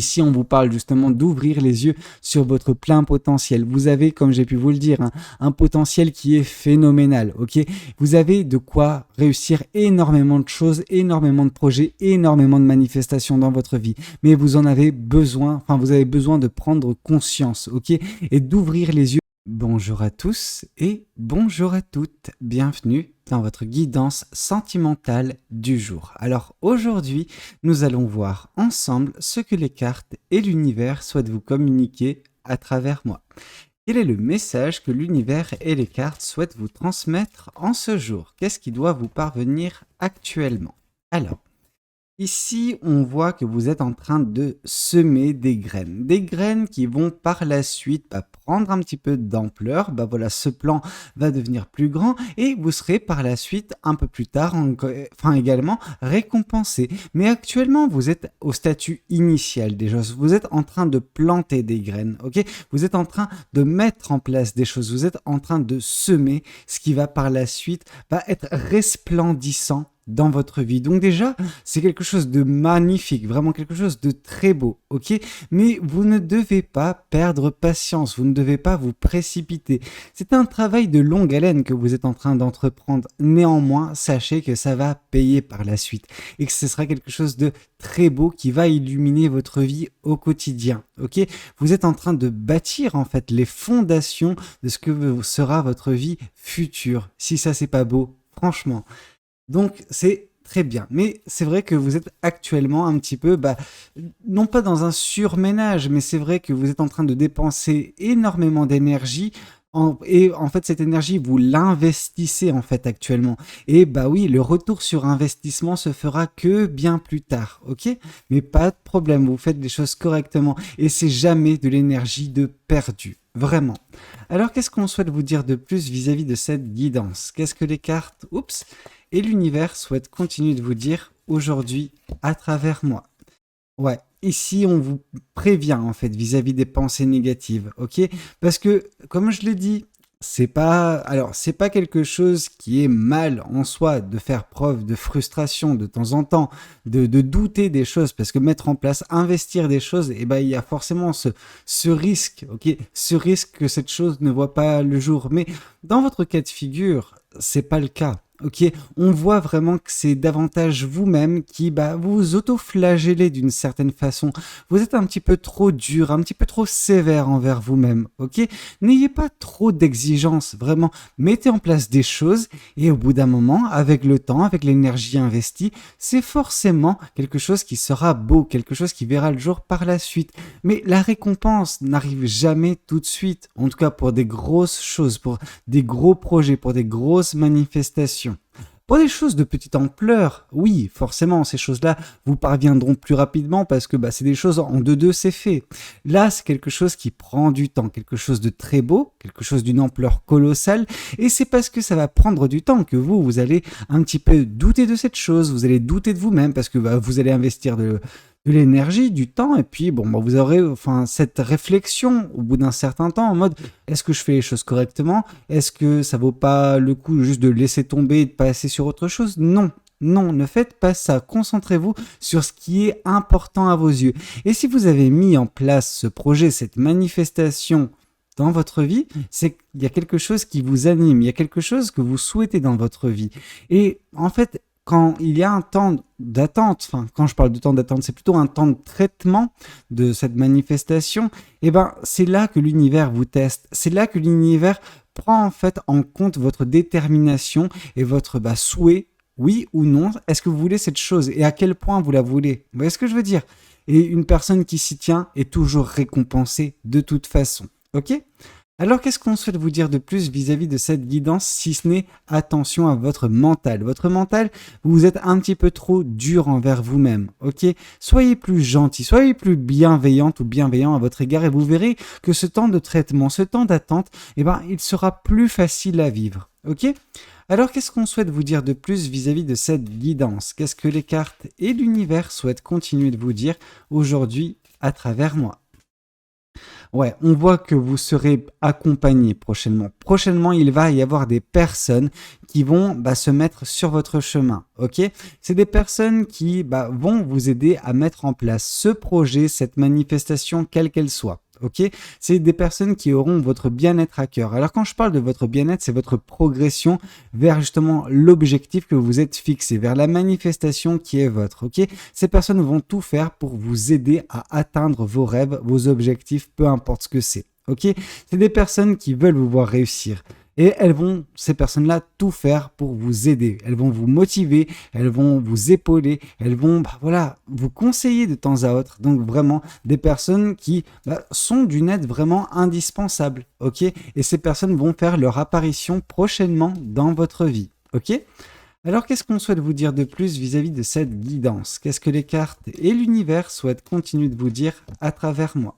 Ici, on vous parle justement d'ouvrir les yeux sur votre plein potentiel. Vous avez, comme j'ai pu vous le dire, un potentiel qui est phénoménal, ok? Vous avez de quoi réussir énormément de choses, énormément de projets, énormément de manifestations dans votre vie. Mais vous en avez besoin, enfin, vous avez besoin de prendre conscience, ok? Et d'ouvrir les yeux. Bonjour à tous et bonjour à toutes. Bienvenue dans votre guidance sentimentale du jour. Alors aujourd'hui, nous allons voir ensemble ce que les cartes et l'univers souhaitent vous communiquer à travers moi. Quel est le message que l'univers et les cartes souhaitent vous transmettre en ce jour? Qu'est-ce qui doit vous parvenir actuellement? Alors, ici, on voit que vous êtes en train de semer des graines qui vont par la suite prendre un petit peu d'ampleur. Voilà, ce plan va devenir plus grand et vous serez par la suite un peu plus tard, également récompensé. Mais actuellement, vous êtes au statut initial des choses. Vous êtes en train de planter des graines, ok? Vous êtes en train de mettre en place des choses. Vous êtes en train de semer ce qui va par la suite être resplendissant dans votre vie. Donc déjà, c'est quelque chose de magnifique, vraiment quelque chose de très beau, ok? Mais vous ne devez pas perdre patience, vous ne devez pas vous précipiter. C'est un travail de longue haleine que vous êtes en train d'entreprendre. Néanmoins, sachez que ça va payer par la suite et que ce sera quelque chose de très beau qui va illuminer votre vie au quotidien, ok? Vous êtes en train de bâtir en fait les fondations de ce que sera votre vie future. Si ça, c'est pas beau, franchement. Donc c'est très bien, mais c'est vrai que vous êtes actuellement un petit peu, non pas dans un surménage, mais c'est vrai que vous êtes en train de dépenser énormément d'énergie et en fait cette énergie vous l'investissez en fait actuellement. Et oui, le retour sur investissement se fera que bien plus tard, ok? Mais pas de problème, vous faites les choses correctement et c'est jamais de l'énergie de perdu, vraiment. Alors qu'est-ce qu'on souhaite vous dire de plus vis-à-vis de cette guidance? Qu'est-ce que les cartes, et l'univers souhaite continuer de vous dire aujourd'hui à travers moi? Ouais, ici on vous prévient en fait vis-à-vis des pensées négatives, ok? Parce que, comme je l'ai dit, c'est pas quelque chose qui est mal en soi de faire preuve de frustration de temps en temps, de douter des choses, parce que mettre en place, investir des choses, il y a forcément ce risque, ok? Ce risque que cette chose ne voit pas le jour. Mais dans votre cas de figure, c'est pas le cas. Ok, on voit vraiment que c'est davantage vous-même qui vous auto-flagellez d'une certaine façon. Vous êtes un petit peu trop dur, un petit peu trop sévère envers vous-même. Ok, n'ayez pas trop d'exigences, vraiment. Mettez en place des choses et au bout d'un moment, avec le temps, avec l'énergie investie, c'est forcément quelque chose qui sera beau, quelque chose qui verra le jour par la suite. Mais la récompense n'arrive jamais tout de suite. En tout cas, pour des grosses choses, pour des gros projets, pour des grosses manifestations. Pour des choses de petite ampleur, oui, forcément, ces choses-là vous parviendront plus rapidement parce que c'est des choses en deux, c'est fait. Là, c'est quelque chose qui prend du temps, quelque chose de très beau, quelque chose d'une ampleur colossale, et c'est parce que ça va prendre du temps que vous allez un petit peu douter de cette chose, vous allez douter de vous-même parce que vous allez investir de l'énergie, du temps, et puis vous aurez cette réflexion au bout d'un certain temps en mode est-ce que je fais les choses correctement? Est-ce que ça vaut pas le coup juste de laisser tomber et de passer sur autre chose? Non. Non, ne faites pas ça. Concentrez-vous sur ce qui est important à vos yeux. Et si vous avez mis en place ce projet, cette manifestation dans votre vie, c'est qu'il y a quelque chose qui vous anime, il y a quelque chose que vous souhaitez dans votre vie. Et en fait, quand il y a un temps d'attente, quand je parle de temps d'attente, c'est plutôt un temps de traitement de cette manifestation, c'est là que l'univers vous teste, c'est là que l'univers prend en fait en compte votre détermination et votre souhait, oui ou non, est-ce que vous voulez cette chose et à quel point vous la voulez? Vous voyez ce que je veux dire? Et une personne qui s'y tient est toujours récompensée de toute façon, ok? Alors, qu'est-ce qu'on souhaite vous dire de plus vis-à-vis de cette guidance, si ce n'est attention à votre mental? Votre mental, vous êtes un petit peu trop dur envers vous-même, ok? Soyez plus gentil, soyez plus bienveillante ou bienveillant à votre égard et vous verrez que ce temps de traitement, ce temps d'attente, il sera plus facile à vivre, ok? Alors, qu'est-ce qu'on souhaite vous dire de plus vis-à-vis de cette guidance? Qu'est-ce que les cartes et l'univers souhaitent continuer de vous dire aujourd'hui à travers moi? Ouais, on voit que vous serez accompagné prochainement. Prochainement, il va y avoir des personnes qui vont se mettre sur votre chemin, ok? C'est des personnes qui vont vous aider à mettre en place ce projet, cette manifestation, quelle qu'elle soit. Ok, c'est des personnes qui auront votre bien-être à cœur. Alors quand je parle de votre bien-être, c'est votre progression vers justement l'objectif que vous êtes fixé, vers la manifestation qui est votre. Ok, ces personnes vont tout faire pour vous aider à atteindre vos rêves, vos objectifs, peu importe ce que c'est. Ok, c'est des personnes qui veulent vous voir réussir. Et ces personnes-là, tout faire pour vous aider. Elles vont vous motiver, elles vont vous épauler, elles vont, vous conseiller de temps à autre. Donc vraiment, des personnes qui sont d'une aide vraiment indispensable, ok? Et ces personnes vont faire leur apparition prochainement dans votre vie, ok? Alors, qu'est-ce qu'on souhaite vous dire de plus vis-à-vis de cette guidance? Qu'est-ce que les cartes et l'univers souhaitent continuer de vous dire à travers moi?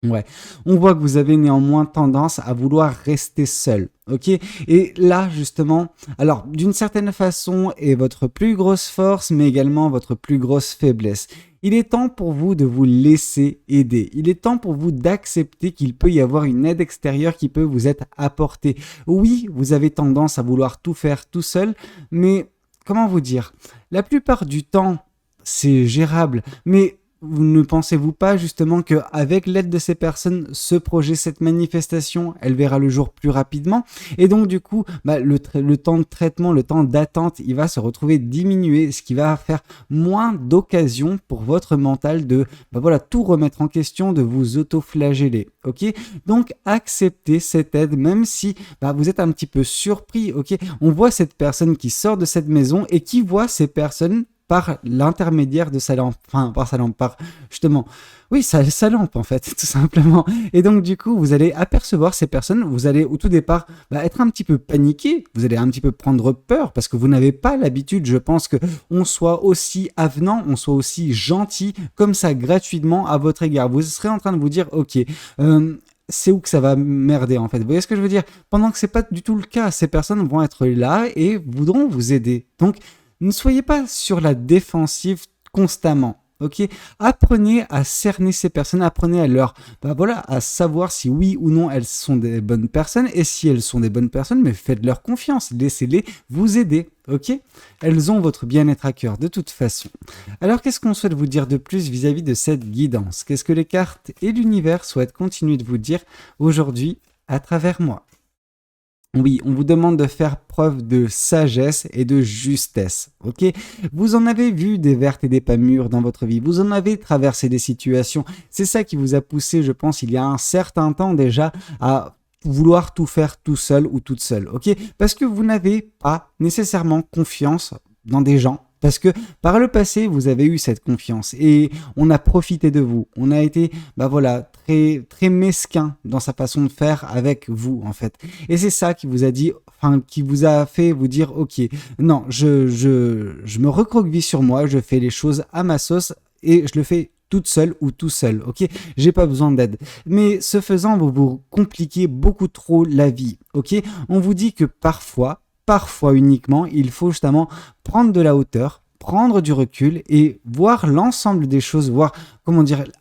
Ouais, on voit que vous avez néanmoins tendance à vouloir rester seul, ok? Et là, justement, alors d'une certaine façon, est votre plus grosse force, mais également votre plus grosse faiblesse. Il est temps pour vous de vous laisser aider. Il est temps pour vous d'accepter qu'il peut y avoir une aide extérieure qui peut vous être apportée. Oui, vous avez tendance à vouloir tout faire tout seul, mais comment vous dire? La plupart du temps, c'est gérable, mais vous ne pensez-vous pas justement qu'avec l'aide de ces personnes, ce projet, cette manifestation, elle verra le jour plus rapidement et donc du coup, le temps de traitement, le temps d'attente, il va se retrouver diminué, ce qui va faire moins d'occasions pour votre mental de tout remettre en question, de vous auto-flageller, ok? Donc acceptez cette aide même si vous êtes un petit peu surpris, ok? On voit cette personne qui sort de cette maison et qui voit ces personnes par l'intermédiaire de sa lampe, justement, oui, sa lampe en fait, tout simplement. Et donc du coup, vous allez apercevoir ces personnes, vous allez au tout départ être un petit peu paniqué, vous allez un petit peu prendre peur parce que vous n'avez pas l'habitude, je pense, que on soit aussi avenant, on soit aussi gentil comme ça gratuitement à votre égard. Vous serez en train de vous dire, ok, c'est où que ça va merder en fait. Vous voyez ce que je veux dire? Pendant que c'est pas du tout le cas, ces personnes vont être là et voudront vous aider. Donc ne soyez pas sur la défensive constamment, ok? Apprenez à cerner ces personnes, apprenez à à savoir si oui ou non elles sont des bonnes personnes, et si elles sont des bonnes personnes, mais faites-leur confiance, laissez-les vous aider, ok? Elles ont votre bien-être à cœur de toute façon. Alors qu'est-ce qu'on souhaite vous dire de plus vis-à-vis de cette guidance? Qu'est-ce que les cartes et l'univers souhaitent continuer de vous dire aujourd'hui à travers moi? Oui, on vous demande de faire preuve de sagesse et de justesse, ok? Vous en avez vu des vertes et des pas mûres dans votre vie, vous en avez traversé des situations. C'est ça qui vous a poussé, je pense, il y a un certain temps déjà, à vouloir tout faire tout seul ou toute seule, ok? Parce que vous n'avez pas nécessairement confiance dans des gens. Parce que par le passé, vous avez eu cette confiance et on a profité de vous. On a été, très, très mesquin dans sa façon de faire avec vous, en fait. Et c'est ça qui vous a dit, qui vous a fait vous dire, ok, non, je me recroqueville sur moi, je fais les choses à ma sauce et je le fais toute seule ou tout seul, ok? J'ai pas besoin d'aide. Mais ce faisant, vous vous compliquez beaucoup trop la vie, ok? On vous dit que parfois uniquement, il faut justement prendre de la hauteur, prendre du recul et voir l'ensemble des choses,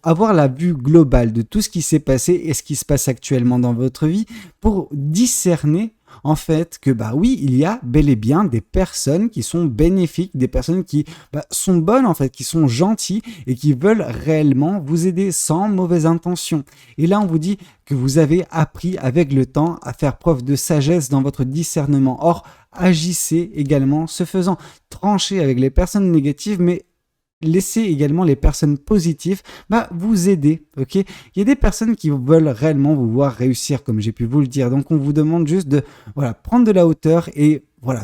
avoir la vue globale de tout ce qui s'est passé et ce qui se passe actuellement dans votre vie pour discerner en fait que oui, il y a bel et bien des personnes qui sont bénéfiques, des personnes qui sont bonnes en fait, qui sont gentilles et qui veulent réellement vous aider sans mauvaise intention. Et là, on vous dit que vous avez appris avec le temps à faire preuve de sagesse dans votre discernement. Or, agissez également ce faisant. Tranchez avec les personnes négatives, mais laissez également les personnes positives vous aider, ok? Il y a des personnes qui veulent réellement vous voir réussir, comme j'ai pu vous le dire. Donc, on vous demande juste de prendre de la hauteur et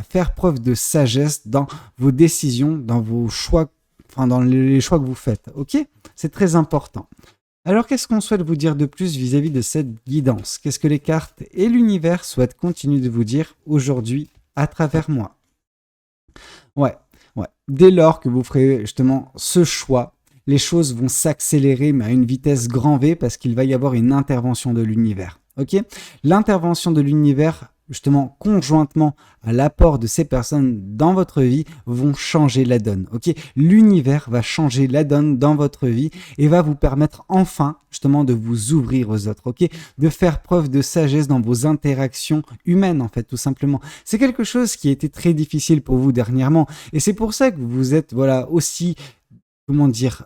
faire preuve de sagesse dans vos décisions, dans vos choix, dans les choix que vous faites, ok? C'est très important. Alors, qu'est-ce qu'on souhaite vous dire de plus vis-à-vis de cette guidance? Qu'est-ce que les cartes et l'univers souhaitent continuer de vous dire aujourd'hui à travers moi? Ouais. Dès lors que vous ferez justement ce choix, les choses vont s'accélérer, mais à une vitesse grand V, parce qu'il va y avoir une intervention de l'univers. Ok? L'intervention de l'univers, justement conjointement à l'apport de ces personnes dans votre vie vont changer la donne. Ok, l'univers va changer la donne dans votre vie et va vous permettre enfin justement de vous ouvrir aux autres. Ok, de faire preuve de sagesse dans vos interactions humaines en fait tout simplement. C'est quelque chose qui a été très difficile pour vous dernièrement et c'est pour ça que vous êtes voilà aussi comment dire,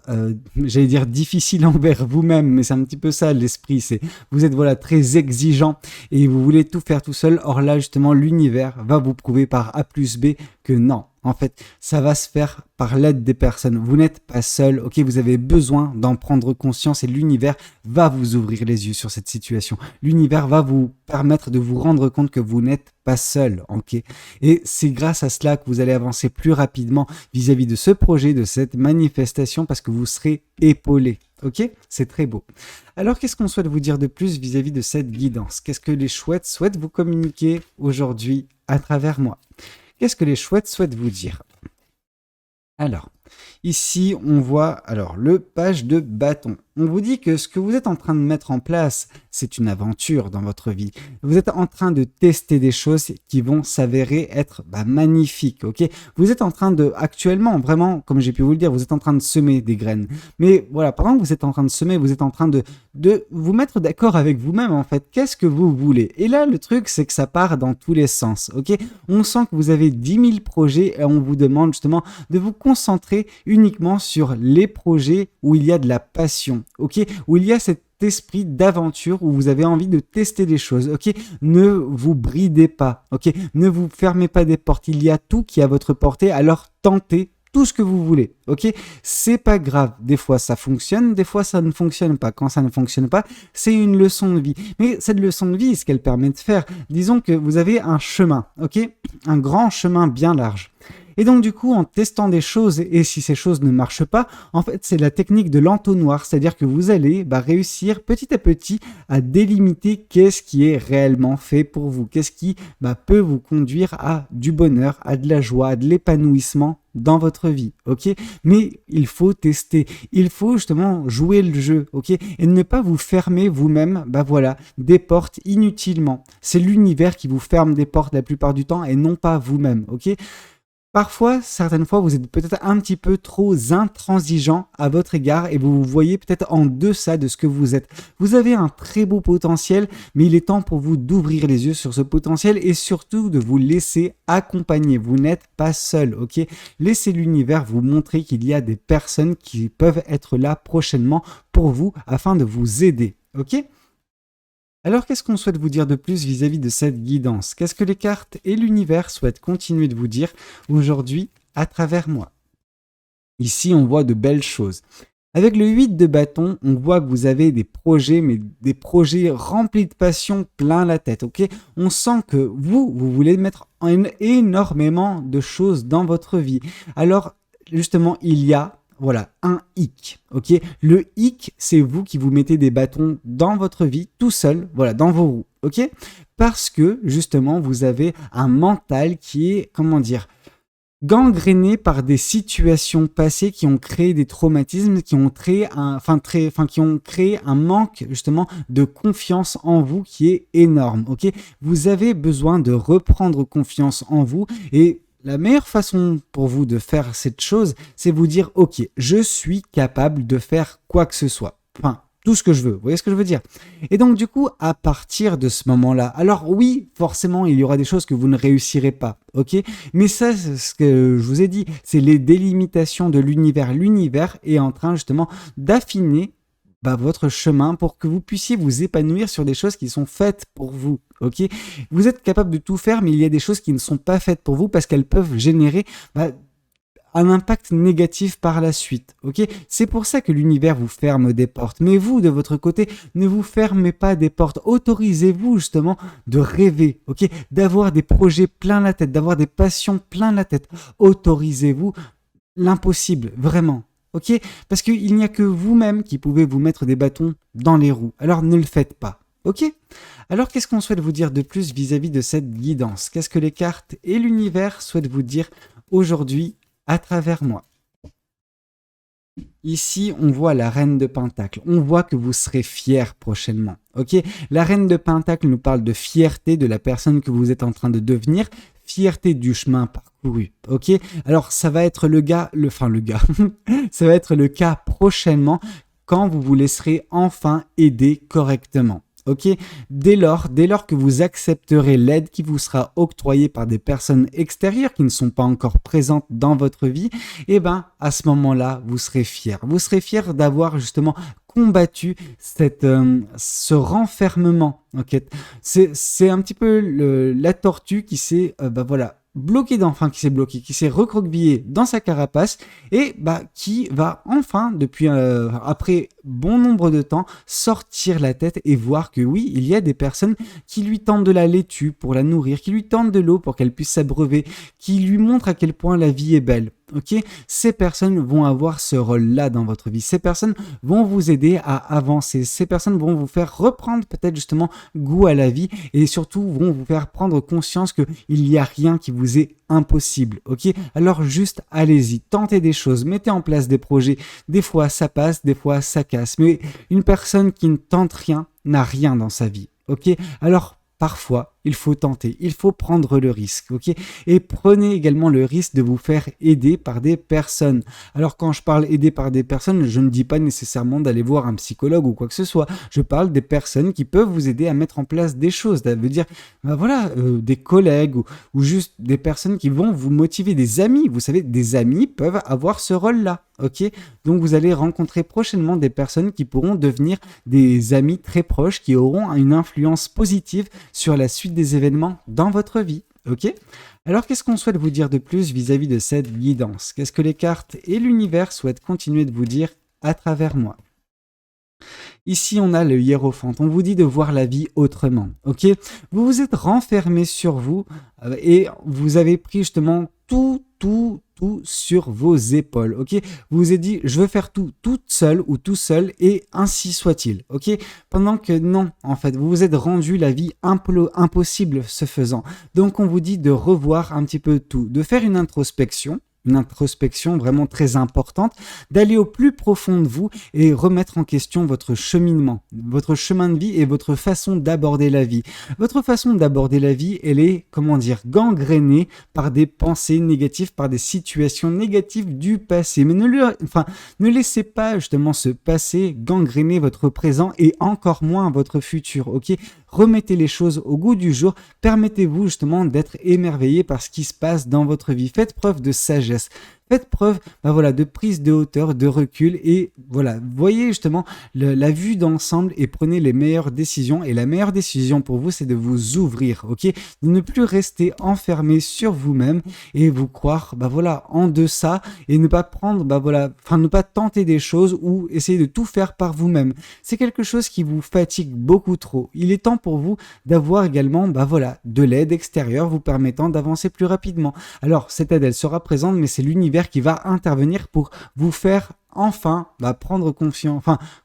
j'allais dire difficile envers vous-même, mais c'est un petit peu ça l'esprit, c'est vous êtes voilà très exigeant et vous voulez tout faire tout seul. Or là justement l'univers va vous prouver par A plus B que non. En fait, ça va se faire par l'aide des personnes. Vous n'êtes pas seul, ok? Vous avez besoin d'en prendre conscience et l'univers va vous ouvrir les yeux sur cette situation. L'univers va vous permettre de vous rendre compte que vous n'êtes pas seul, ok? Et c'est grâce à cela que vous allez avancer plus rapidement vis-à-vis de ce projet, de cette manifestation, parce que vous serez épaulé. Ok, c'est très beau. Alors, qu'est-ce qu'on souhaite vous dire de plus vis-à-vis de cette guidance? Qu'est-ce que les chouettes souhaitent vous communiquer aujourd'hui à travers moi? Qu'est-ce que les chouettes souhaitent vous dire? Alors, ici, on voit alors le page de bâton. On vous dit que ce que vous êtes en train de mettre en place, c'est une aventure dans votre vie. Vous êtes en train de tester des choses qui vont s'avérer être magnifiques, ok? Vous êtes en train de, actuellement, vraiment, comme j'ai pu vous le dire, vous êtes en train de semer des graines. Mais voilà, pendant que vous êtes en train de semer, vous êtes en train de vous mettre d'accord avec vous-même, en fait. Qu'est-ce que vous voulez? Et là, le truc, c'est que ça part dans tous les sens, ok? On sent que vous avez 10 000 projets et on vous demande justement de vous concentrer uniquement sur les projets où il y a de la passion, ok, où il y a cet esprit d'aventure où vous avez envie de tester des choses, ok, ne vous bridez pas, ok, ne vous fermez pas des portes, il y a tout qui est à votre portée, alors tentez tout ce que vous voulez, ok, c'est pas grave, des fois ça fonctionne, des fois ça ne fonctionne pas, quand ça ne fonctionne pas, c'est une leçon de vie, mais cette leçon de vie, ce qu'elle permet de faire, disons que vous avez un chemin, ok, un grand chemin bien large. Et donc du coup, en testant des choses, et si ces choses ne marchent pas, en fait, c'est la technique de l'entonnoir, c'est-à-dire que vous allez réussir petit à petit à délimiter qu'est-ce qui est réellement fait pour vous, qu'est-ce qui peut vous conduire à du bonheur, à de la joie, à de l'épanouissement dans votre vie, ok? Mais il faut tester, il faut justement jouer le jeu, ok? Et ne pas vous fermer vous-même, voilà, des portes inutilement. C'est l'univers qui vous ferme des portes la plupart du temps et non pas vous-même, ok? Parfois, certaines fois, vous êtes peut-être un petit peu trop intransigeant à votre égard et vous vous voyez peut-être en deçà de ce que vous êtes. Vous avez un très beau potentiel, mais il est temps pour vous d'ouvrir les yeux sur ce potentiel et surtout de vous laisser accompagner. Vous n'êtes pas seul, ok? Laissez l'univers vous montrer qu'il y a des personnes qui peuvent être là prochainement pour vous afin de vous aider, ok? Alors, qu'est-ce qu'on souhaite vous dire de plus vis-à-vis de cette guidance? Qu'est-ce que les cartes et l'univers souhaitent continuer de vous dire aujourd'hui à travers moi? Ici, on voit de belles choses. Avec le 8 de bâton, on voit que vous avez des projets, mais des projets remplis de passion plein la tête, ok? On sent que vous voulez mettre énormément de choses dans votre vie. Alors, justement, il y a voilà, un hic, ok? Le hic, c'est vous qui vous mettez des bâtons dans votre vie, tout seul, voilà, dans vos roues, ok? Parce que, justement, vous avez un mental qui est, comment dire, gangréné par des situations passées qui ont créé des traumatismes, qui ont créé un manque, justement, de confiance en vous qui est énorme, ok? Vous avez besoin de reprendre confiance en vous et la meilleure façon pour vous de faire cette chose, c'est vous dire, ok, je suis capable de faire quoi que ce soit. Enfin, tout ce que je veux. Vous voyez ce que je veux dire? Et donc, du coup, à partir de ce moment-là, alors oui, forcément, il y aura des choses que vous ne réussirez pas, ok? Mais ça, c'est ce que je vous ai dit, c'est les délimitations de l'univers. L'univers est en train, justement, d'affiner votre chemin pour que vous puissiez vous épanouir sur des choses qui sont faites pour vous, ok? Vous êtes capable de tout faire, mais il y a des choses qui ne sont pas faites pour vous parce qu'elles peuvent générer un impact négatif par la suite, ok? C'est pour ça que l'univers vous ferme des portes. Mais vous, de votre côté, ne vous fermez pas des portes. Autorisez-vous justement de rêver, ok? D'avoir des projets plein la tête, d'avoir des passions plein la tête. Autorisez-vous l'impossible, vraiment. Ok? Parce qu'il n'y a que vous-même qui pouvez vous mettre des bâtons dans les roues. Alors ne le faites pas. Ok? Alors qu'est-ce qu'on souhaite vous dire de plus vis-à-vis de cette guidance? Qu'est-ce que les cartes et l'univers souhaitent vous dire aujourd'hui à travers moi? Ici, on voit la reine de Pentacle. On voit que vous serez fier prochainement. Ok. La reine de Pentacle nous parle de fierté de la personne que vous êtes en train de devenir, fierté du chemin parcouru. Ok. Alors, ça va être ça va être le cas prochainement quand vous vous laisserez enfin aider correctement. Ok, dès lors que vous accepterez l'aide qui vous sera octroyée par des personnes extérieures qui ne sont pas encore présentes dans votre vie, et ben à ce moment-là, vous serez fier. Vous serez fier d'avoir justement combattu ce renfermement. Ok, c'est un petit peu la tortue qui s'est qui s'est bloqué, qui s'est recroquevillé dans sa carapace et qui va enfin, après bon nombre de temps, sortir la tête et voir que oui, il y a des personnes qui lui tendent de la laitue pour la nourrir, qui lui tendent de l'eau pour qu'elle puisse s'abreuver, qui lui montrent à quel point la vie est belle. Ok, ces personnes vont avoir ce rôle-là dans votre vie. Ces personnes vont vous aider à avancer. Ces personnes vont vous faire reprendre peut-être justement goût à la vie et surtout vont vous faire prendre conscience qu'il n'y a rien qui vous est impossible. Ok, alors juste allez-y, tentez des choses, mettez en place des projets. Des fois ça passe, des fois ça casse. Mais une personne qui ne tente rien n'a rien dans sa vie. Ok, alors parfois, il faut tenter, il faut prendre le risque, ok? Et prenez également le risque de vous faire aider par des personnes. Alors quand je parle aider par des personnes, je ne dis pas nécessairement d'aller voir un psychologue ou quoi que ce soit. Je parle des personnes qui peuvent vous aider à mettre en place des choses. Ça veut dire, des collègues ou juste des personnes qui vont vous motiver, des amis. Vous savez, des amis peuvent avoir ce rôle-là, ok? Donc vous allez rencontrer prochainement des personnes qui pourront devenir des amis très proches, qui auront une influence positive sur la suite des événements dans votre vie, ok? Alors qu'est-ce qu'on souhaite vous dire de plus vis-à-vis de cette guidance? Qu'est-ce que les cartes et l'univers souhaitent continuer de vous dire à travers moi? Ici, on a le hiérophante. On vous dit de voir la vie autrement, ok? Vous vous êtes renfermé sur vous et vous avez pris justement tout sur vos épaules, ok? Vous vous êtes dit, je veux faire tout toute seule ou tout seul et ainsi soit-il, ok? Pendant que non, en fait, vous vous êtes rendu la vie impossible ce faisant. Donc, on vous dit de revoir un petit peu tout, de faire une introspection vraiment très importante, d'aller au plus profond de vous et remettre en question votre cheminement, votre chemin de vie et votre façon d'aborder la vie. Votre façon d'aborder la vie, elle est, gangrénée par des pensées négatives, par des situations négatives du passé. Mais ne laissez pas justement ce passé gangréner votre présent et encore moins votre futur, ok? Remettez les choses au goût du jour, permettez-vous justement d'être émerveillé par ce qui se passe dans votre vie. Faites preuve de sagesse. Faites preuve de prise de hauteur, de recul et voyez justement la vue d'ensemble et prenez les meilleures décisions. Et la meilleure décision pour vous, c'est de vous ouvrir, ok? De ne plus rester enfermé sur vous-même et vous croire en deçà et ne pas prendre, ne pas tenter des choses ou essayer de tout faire par vous-même. C'est quelque chose qui vous fatigue beaucoup trop. Il est temps pour vous d'avoir également de l'aide extérieure vous permettant d'avancer plus rapidement. Alors cette aide, elle sera présente, mais c'est l'univers qui va intervenir pour vous faire enfin prendre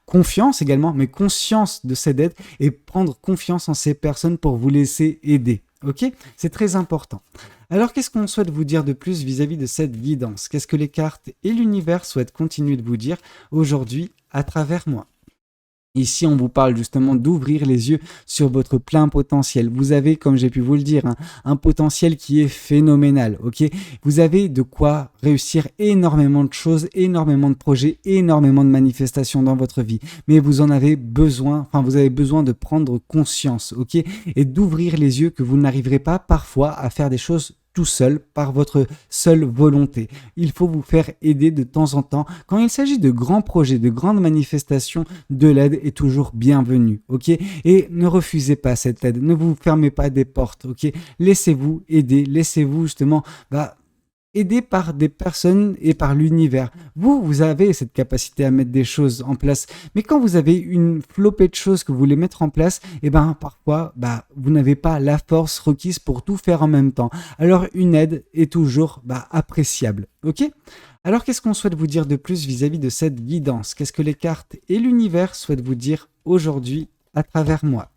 confiance également, mais conscience de cette aide et prendre confiance en ces personnes pour vous laisser aider. Ok? C'est très important. Alors qu'est-ce qu'on souhaite vous dire de plus vis-à-vis de cette guidance? Qu'est-ce que les cartes et l'univers souhaitent continuer de vous dire aujourd'hui à travers moi? Ici, on vous parle justement d'ouvrir les yeux sur votre plein potentiel. Vous avez, comme j'ai pu vous le dire, un potentiel qui est phénoménal, ok? Vous avez de quoi réussir énormément de choses, énormément de projets, énormément de manifestations dans votre vie. Mais vous avez besoin de prendre conscience, ok? Et d'ouvrir les yeux que vous n'arriverez pas parfois à faire des choses tout seul, par votre seule volonté. Il faut vous faire aider de temps en temps. Quand il s'agit de grands projets, de grandes manifestations, de l'aide est toujours bienvenue, ok? Et ne refusez pas cette aide, ne vous fermez pas des portes, ok? Laissez-vous aider, laissez-vous justement aidé par des personnes et par l'univers. Vous avez cette capacité à mettre des choses en place. Mais quand vous avez une flopée de choses que vous voulez mettre en place, parfois, vous n'avez pas la force requise pour tout faire en même temps. Alors, une aide est toujours appréciable. Ok? Alors, qu'est-ce qu'on souhaite vous dire de plus vis-à-vis de cette guidance? Qu'est-ce que les cartes et l'univers souhaitent vous dire aujourd'hui à travers moi?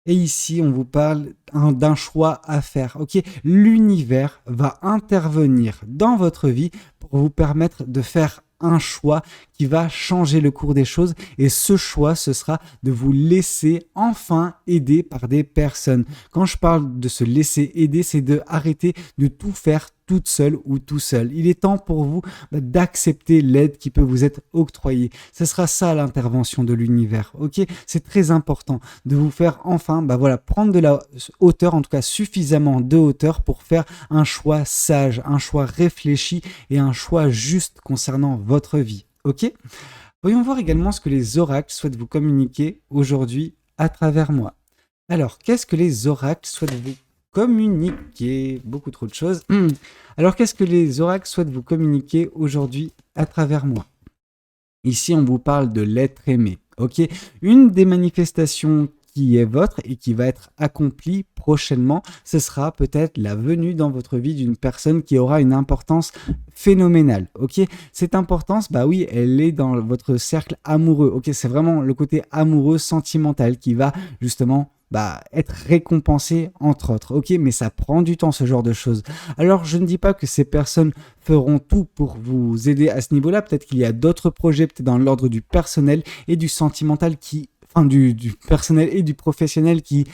Et ici, on vous parle d'un choix à faire. Ok, l'univers va intervenir dans votre vie pour vous permettre de faire un choix qui va changer le cours des choses et ce choix, ce sera de vous laisser enfin aider par des personnes. Quand je parle de se laisser aider, c'est de arrêter de tout faire toute seule ou tout seul. Il est temps pour vous d'accepter l'aide qui peut vous être octroyée. Ce sera ça l'intervention de l'univers, ok? C'est très important de vous faire enfin, prendre de la hauteur, en tout cas suffisamment de hauteur pour faire un choix sage, un choix réfléchi et un choix juste concernant votre vie, ok? Voyons voir également ce que les oracles souhaitent vous communiquer aujourd'hui à travers moi. Alors, qu'est-ce que les oracles souhaitent vous communiquer? Beaucoup trop de choses. Alors, qu'est-ce que les oracles souhaitent vous communiquer aujourd'hui à travers moi? Ici, on vous parle de l'être aimé. Ok, une des manifestations qui est votre et qui va être accomplie prochainement, ce sera peut-être la venue dans votre vie d'une personne qui aura une importance phénoménale. Ok, cette importance, bah oui, elle est dans votre cercle amoureux. Ok, c'est vraiment le côté amoureux, sentimental qui va justement être récompensé entre autres, ok, mais ça prend du temps ce genre de choses. Alors je ne dis pas que ces personnes feront tout pour vous aider à ce niveau-là, peut-être qu'il y a d'autres projets, peut-être dans l'ordre du personnel et du sentimental du personnel et du professionnel qui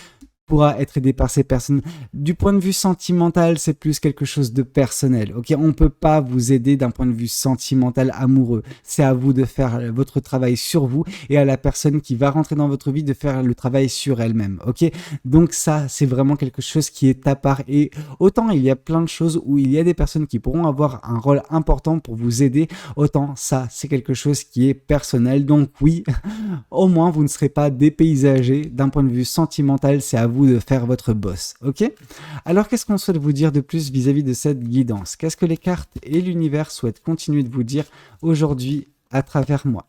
pourra être aidé par ces personnes. Du point de vue sentimental, c'est plus quelque chose de personnel. Ok, on ne peut pas vous aider d'un point de vue sentimental, amoureux. C'est à vous de faire votre travail sur vous et à la personne qui va rentrer dans votre vie de faire le travail sur elle-même. Ok, donc ça, c'est vraiment quelque chose qui est à part. Et autant il y a plein de choses où il y a des personnes qui pourront avoir un rôle important pour vous aider, autant ça, c'est quelque chose qui est personnel. Donc oui, au moins vous ne serez pas dépaysagé d'un point de vue sentimental. C'est à vous de faire votre boss, ok? Alors qu'est-ce qu'on souhaite vous dire de plus vis-à-vis de cette guidance? Qu'est-ce que les cartes et l'univers souhaitent continuer de vous dire aujourd'hui à travers moi?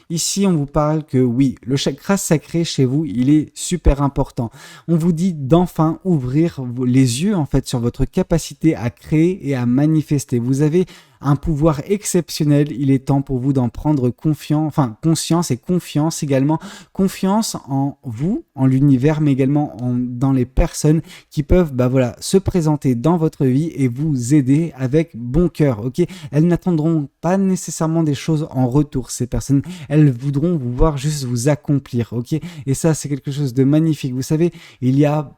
Ici, on vous parle que oui, le chakra sacré chez vous, il est super important. On vous dit d'enfin ouvrir les yeux en fait sur votre capacité à créer et à manifester. Vous avez un pouvoir exceptionnel, il est temps pour vous d'en prendre conscience et confiance également. Confiance en vous, en l'univers, mais également dans les personnes qui peuvent se présenter dans votre vie et vous aider avec bon cœur. Ok, elles n'attendront pas nécessairement des choses en retour, ces personnes. Elles voudront vous voir juste vous accomplir. Ok, et ça, c'est quelque chose de magnifique. Vous savez, il y a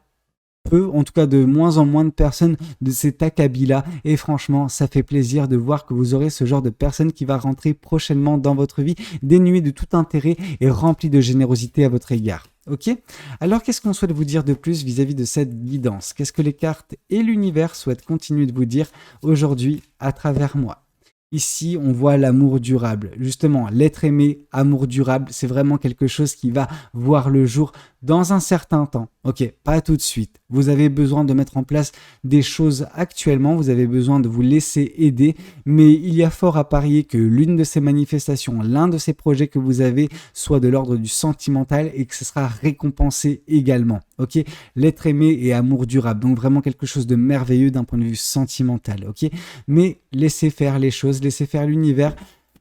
en tout cas de moins en moins de personnes de cet acabit-là et franchement ça fait plaisir de voir que vous aurez ce genre de personne qui va rentrer prochainement dans votre vie dénuée de tout intérêt et remplie de générosité à votre égard. Ok, alors qu'est-ce qu'on souhaite vous dire de plus vis-à-vis de cette guidance? Qu'est-ce que les cartes et l'univers souhaitent continuer de vous dire aujourd'hui à travers moi? Ici, on voit l'amour durable. Justement, l'être aimé, amour durable, c'est vraiment quelque chose qui va voir le jour dans un certain temps. Ok, pas tout de suite. Vous avez besoin de mettre en place des choses actuellement, vous avez besoin de vous laisser aider, mais il y a fort à parier que l'une de ces manifestations, l'un de ces projets que vous avez, soit de l'ordre du sentimental et que ce sera récompensé également. Ok, l'être aimé et amour durable, donc vraiment quelque chose de merveilleux d'un point de vue sentimental. Ok, mais laissez faire les choses, laissez faire l'univers.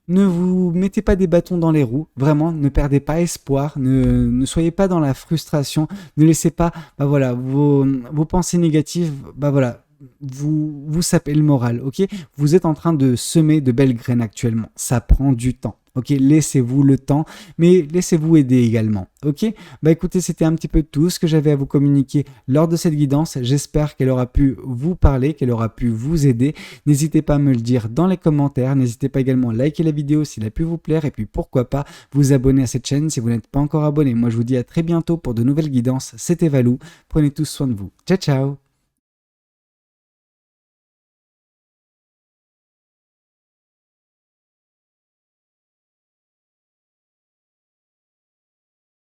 Ne vous mettez pas des bâtons dans les roues, vraiment, ne perdez pas espoir, ne soyez pas dans la frustration, ne laissez pas vos pensées négatives vous saper le moral, ok? Vous êtes en train de semer de belles graines actuellement, ça prend du temps. Ok, laissez-vous le temps, mais laissez-vous aider également. Ok, écoutez, c'était un petit peu tout ce que j'avais à vous communiquer lors de cette guidance. J'espère qu'elle aura pu vous parler, qu'elle aura pu vous aider. N'hésitez pas à me le dire dans les commentaires. N'hésitez pas également à liker la vidéo s'il a pu vous plaire. Et puis pourquoi pas vous abonner à cette chaîne si vous n'êtes pas encore abonné. Moi, je vous dis à très bientôt pour de nouvelles guidances. C'était Valou. Prenez tous soin de vous. Ciao, ciao!